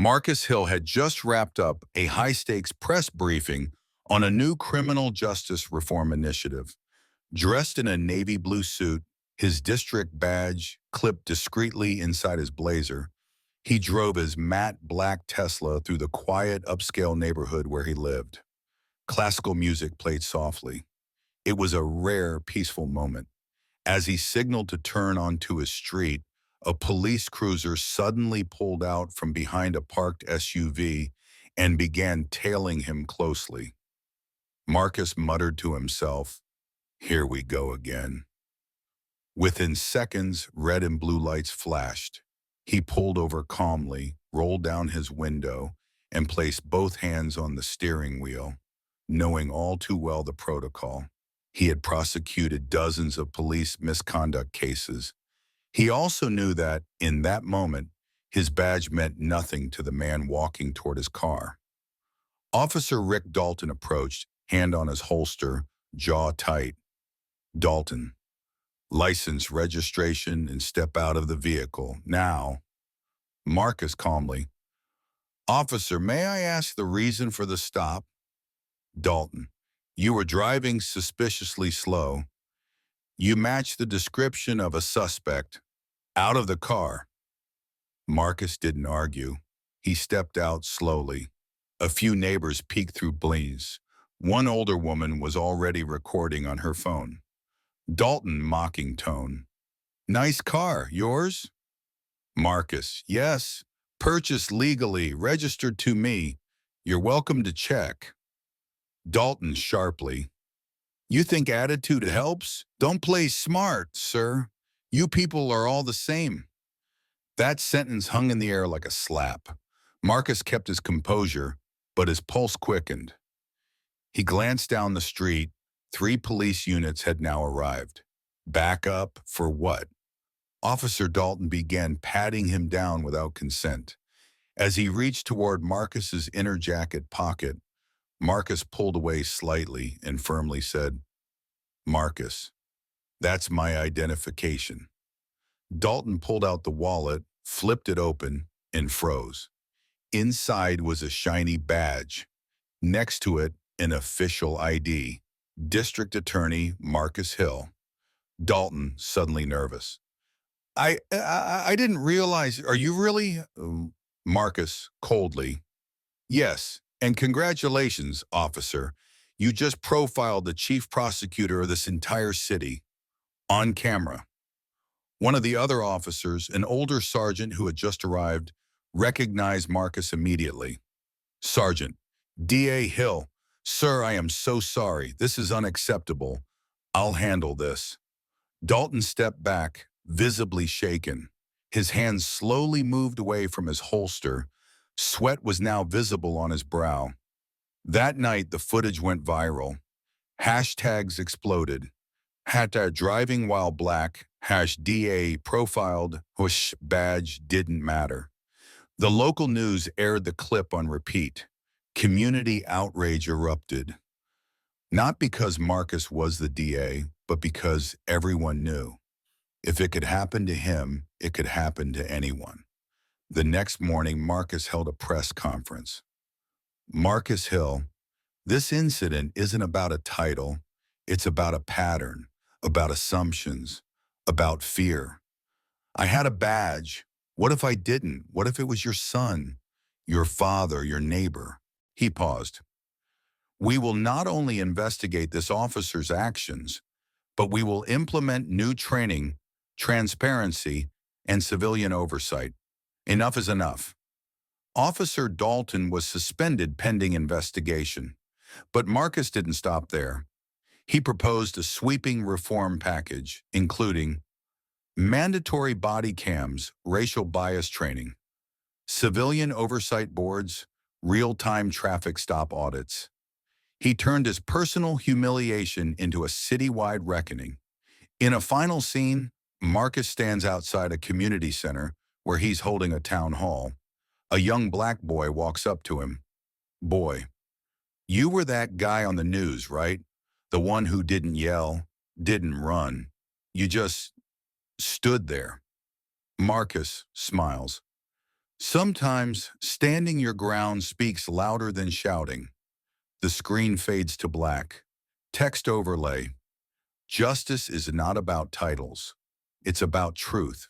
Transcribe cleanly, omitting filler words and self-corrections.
Marcus Hill had just wrapped up a high-stakes press briefing on a new criminal justice reform initiative. Dressed in a navy blue suit, his district badge clipped discreetly inside his blazer, he drove his matte black Tesla through the quiet upscale neighborhood where he lived. Classical music played softly. It was a rare, peaceful moment. As he signaled to turn onto his street, a police cruiser suddenly pulled out from behind a parked SUV and began tailing him closely. Marcus muttered to himself, "Here we go again." Within seconds, red and blue lights flashed. He pulled over calmly, rolled down his window, and placed both hands on the steering wheel, knowing all too well the protocol. He had prosecuted dozens of police misconduct cases. He also knew that, in that moment, his badge meant nothing to the man walking toward his car. Officer Rick Dalton approached, hand on his holster, jaw tight. "Dalton, license, registration, and step out of the vehicle, now." Marcus calmly, "Officer, may I ask the reason for the stop?" Dalton, "You were driving suspiciously slow. You matched the description of a suspect. Out of the car." Marcus didn't argue. He stepped out slowly. A few neighbors peeked through blinds. One older woman was already recording on her phone. Dalton, mocking tone, "Nice car, yours?" Marcus, "Yes, purchased legally, registered to me. You're welcome to check." Dalton, sharply, "You think attitude helps? Don't play smart, sir. You people are all the same." That sentence hung in the air like a slap. Marcus kept his composure, but his pulse quickened. He glanced down the street. 3 police units had now arrived. Back up for what? Officer Dalton began patting him down without consent. As he reached toward Marcus's inner jacket pocket, Marcus pulled away slightly and firmly said, "Marcus, that's my identification." Dalton pulled out the wallet, flipped it open, and froze. Inside was a shiny badge. Next to it, an official ID. District Attorney Marcus Hill. Dalton, suddenly nervous. I didn't realize, are you really?" Marcus, coldly, "Yes, and congratulations, officer. You just profiled the chief prosecutor of this entire city. On camera." One of the other officers, an older sergeant who had just arrived, recognized Marcus immediately. "Sergeant, D.A. Hill, sir, I am so sorry. This is unacceptable. I'll handle this." Dalton stepped back, visibly shaken. His hands slowly moved away from his holster. Sweat was now visible on his brow. That night, the footage went viral. Hashtags exploded. Hashtag driving while black, #DA profiled, # badge didn't matter. The local news aired the clip on repeat. Community outrage erupted. Not because Marcus was the DA, but because everyone knew. If it could happen to him, it could happen to anyone. The next morning, Marcus held a press conference. "Marcus Hill, this incident isn't about a title. It's about a pattern, about assumptions, about fear. I had a badge. What if I didn't? What if it was your son, your father, your neighbor?" He paused. "We will not only investigate this officer's actions, but we will implement new training, transparency, and civilian oversight. Enough is enough." Officer Dalton was suspended pending investigation. But Marcus didn't stop there. He proposed a sweeping reform package, including mandatory body cams, racial bias training, civilian oversight boards, real-time traffic stop audits. He turned his personal humiliation into a citywide reckoning. In a final scene, Marcus stands outside a community center where he's holding a town hall. A young black boy walks up to him. "Boy, you were that guy on the news, right? The one who didn't yell, didn't run. You just stood there." Marcus smiles. Sometimes standing your ground speaks louder than shouting. The screen fades to black. Text overlay. Justice is not about titles. It's about truth.